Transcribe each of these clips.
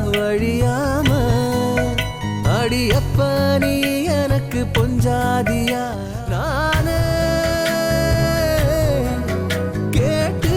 வழியாம அடியப்ப நீ எனக்கு பொஞ்சாதியா நானே கேட்டு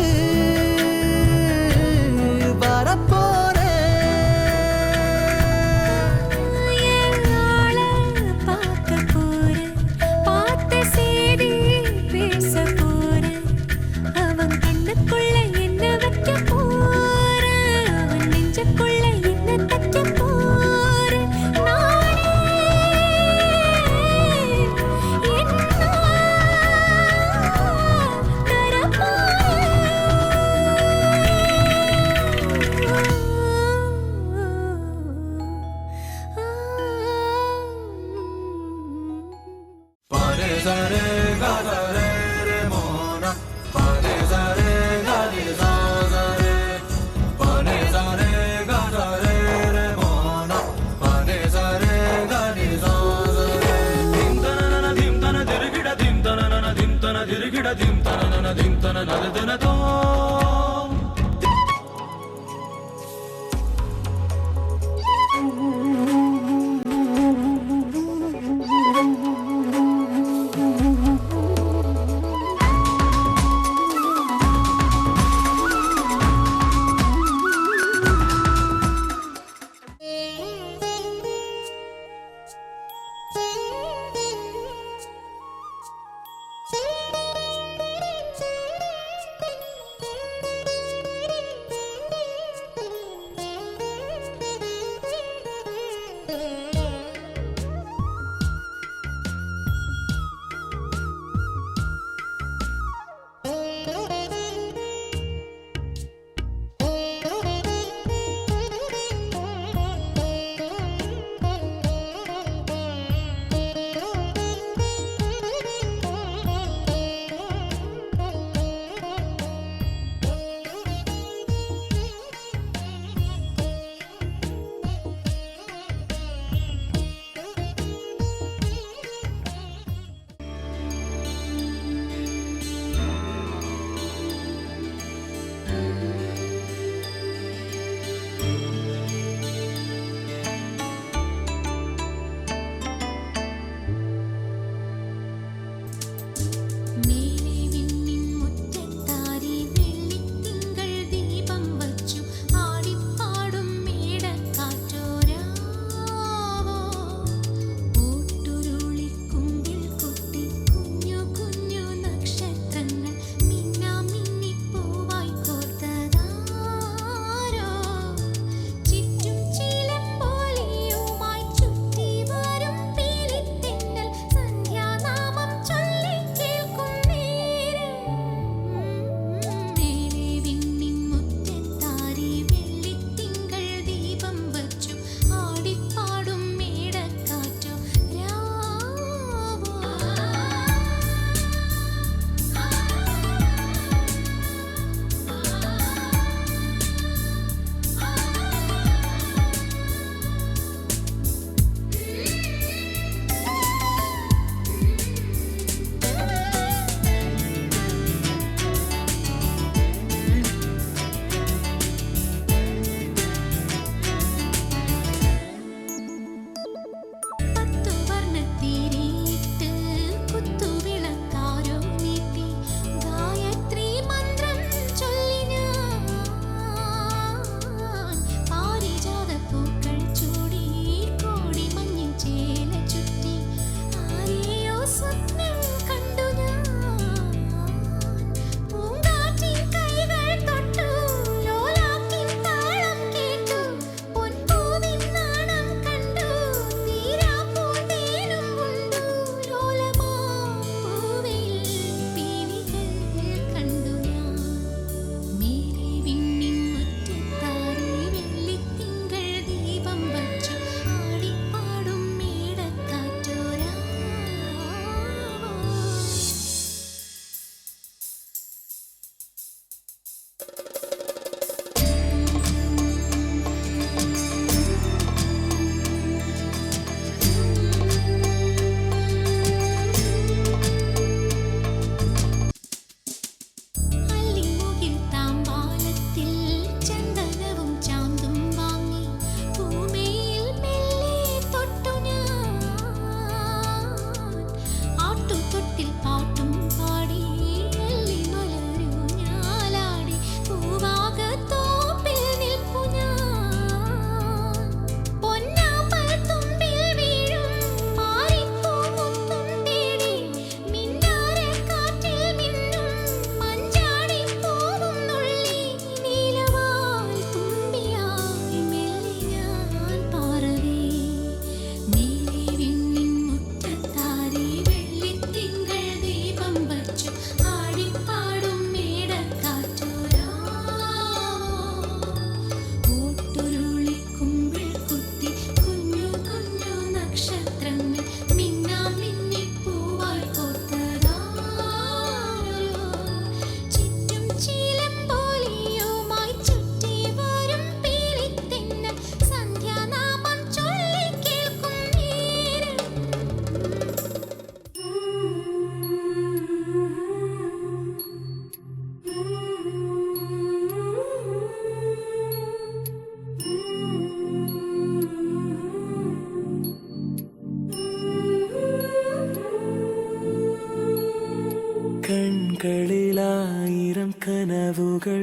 കൺകളിലായിരം കനവുകൾ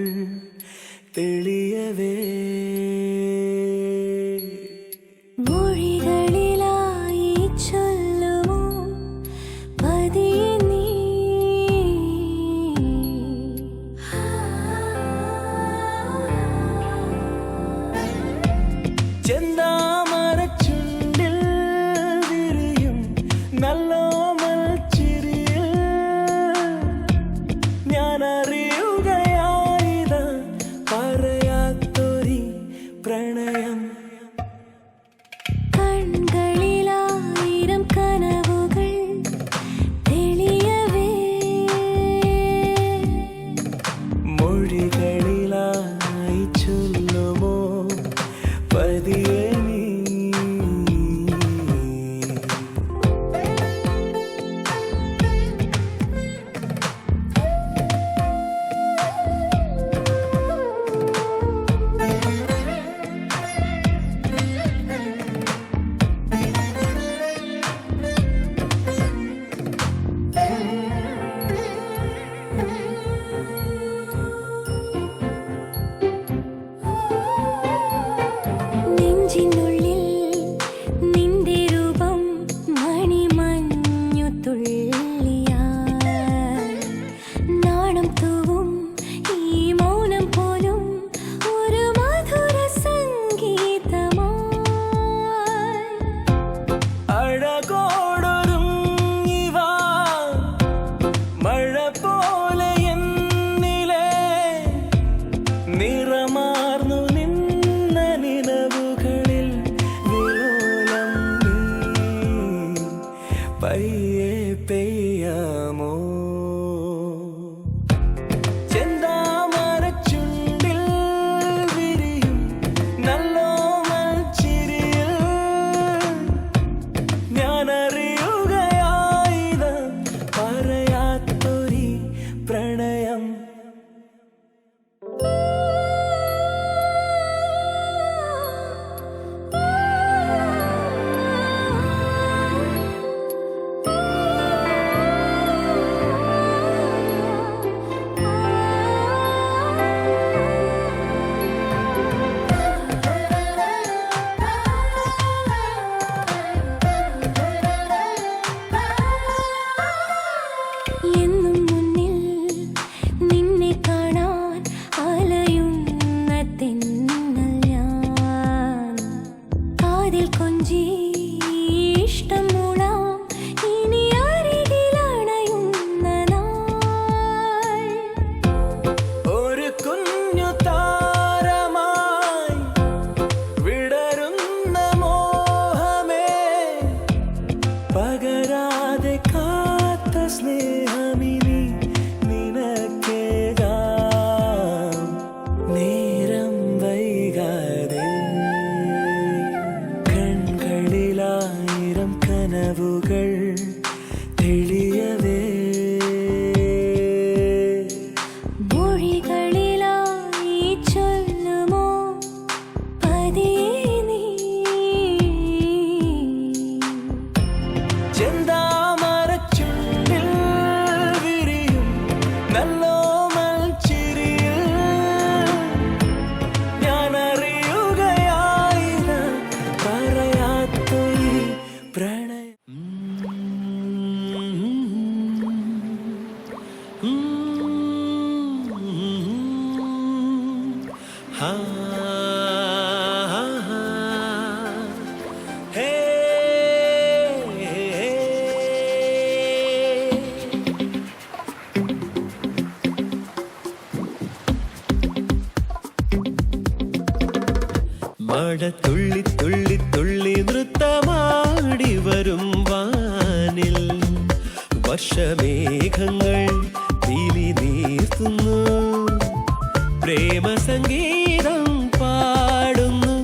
തെളിയവേ മൊഴികളിലായി ചൊല്ലുമോ പതിയെ നീ ചെന്താമരച്ചുണ്ടിൽ വിരിയും നല്ലോമൽ ചിരിയിൽ ഞാൻ അറിയുകയായിതാ പറയാത്തൊരി പ്രണയം കൺകളിലായിരം കനവുകൾ തെളിയവേ മൊഴികളിലായി ചൊല്ലുമോ പതിയെ നീ നെഞ്ചിനുള്ളിൽ നിന്റെ രൂപം മണിമഞ്ഞു തുള്ളിയാൽ നാണം തൂവും ഈ മൗനം പോലും ഒരു മധുര സംഗീതമായി അഴകോടൊരുങ്ങിവാ മഴ പോലെ എന്നിലെ നിറമാർന്നു നിന്ന നിലവുകളിൽ വിലോലം നീ പയ്യെ പെയ്യാമോ ചെന്താമരച്ചുണ്ടിൽ വിരിയും നല്ലോമൽ ചിരിയിൽ ഞാൻ അറിയുകയായിതാ പറയാത്തൊരി പ്രണയം എന്നും മുന്നിൽ നിന്നെ കാണാൻ അലയുന്ന തെന്നൽ ഞാൻ കാതിൽ കൊഞ്ചി ഇഷ്ടം മൂളാം ഇനി അരികിലണയുന്ന നാൾ ഒരു കുഞ്ഞു താരമായി വിടരുന്ന മോഹമേ പകരാതെ കാത്ത സ്നേഹമിനി നിനക്കേകാം നേരം വൈകാതെ കൺകളിലായിരം കനവുകൾ തെളിയവേ മൊഴികളിലായി ചൊല്ലുമോ പതിയെ നീ ചെന്താമരച്ചുണ്ടിൽ വിരിയും നല്ലോമൽ ചിരിയിൽ ഞാൻ അറിയുകയായിതാ പറയാത്തൊരു പ്രണയം ഹാ ഹേ മഴ തുള്ളി തുള്ളി തുള്ളി നൃത്തമാടി വരും വാനിൽ വർഷമേഘങ്ങൾ പീലി നീർത്തുന്നു പ്രേമ സംഗീതം പാടുന്നു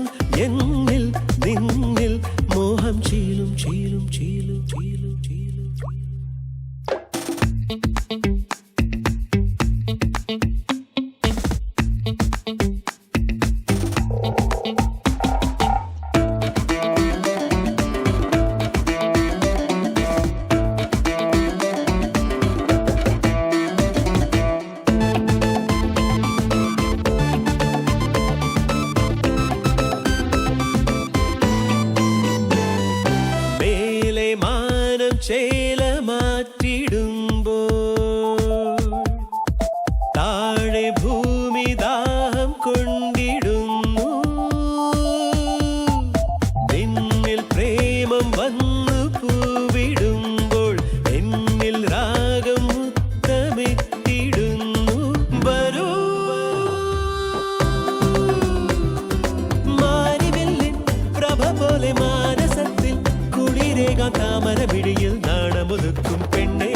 എന്നിൽ നിന്നിൽ മോഹം ചീലും ചീലും ചീലും ചീലും ചീലും പോലെ മാനസത്തിൽ കുളിരേകാം താമരമിഴിയിൽ നാണമൊതുക്കും പെണ്ണേ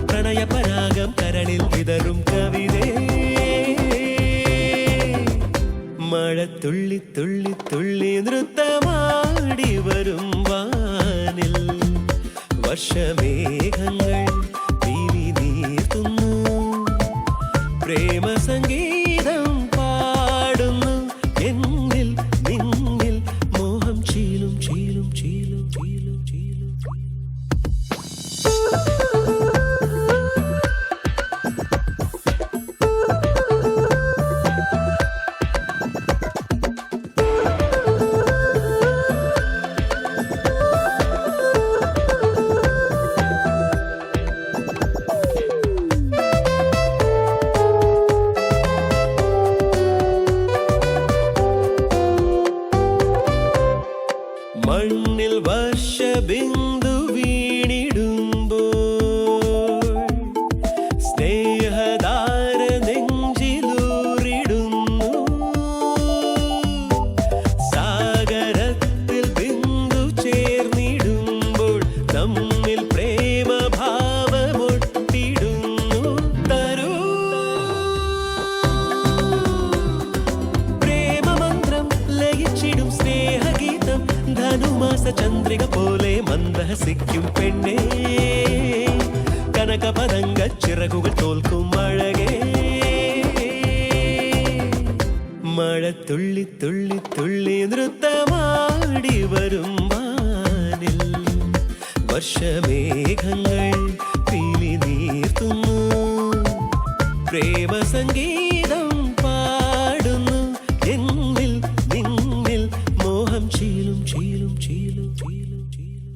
പ്രണയപരാഗം കരളിൽ വിതറും കവിതേ മഴ തുള്ളി തുള്ളി തുള്ളി നൃത്തമാടി വരും വാനിൽ വർഷമേഘങ്ങൾ പീലി നീർത്തുന്നു പ്രേമ സംഗീതം പാടുന്നു എന്നിൽ നിന്നിൽ മോഹം ചീലും ചീലും ചീലും ചീലും ചീലും മണ്ണിൽ വർഷബിന്ദു വീണിടുമ്പോൾ സ്നേഹധാര നെഞ്ചിലൂറിടുന്നു സാഗരത്തിൽ ബിന്ദു ചേർന്നിടുമ്പോൾ തമ്മിൽ പ്രേമഭാവമൊട്ടിടുന്നു തരൂ പ്രേമമന്ത്രം ലയിച്ചിടും സ്നേഹഗീതം ധനുമാസ ചന്ദ്രിക പോലെ മന്ദഹസിക്കും പെണ്ണേ കനകപതംഗ ചിറകുകൾ തോൽക്കും അഴകേ മഴ തുള്ളി തുള്ളി തുള്ളി നൃത്തമാടി വരും വാനിൽ വർഷമേഘങ്ങൾ പീലി നീർത്തുന്നു പ്രേമ സംഗീതം പാടുന്നു എന്നിൽ നിന്നിൽ മോഹം ചീലും ചീലും ചീലും ചീലും ചീലും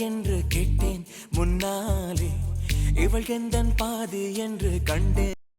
என்று கேட்டேன் முன்னாலே இவள் எந்தன் பாதி என்று கண்டேன்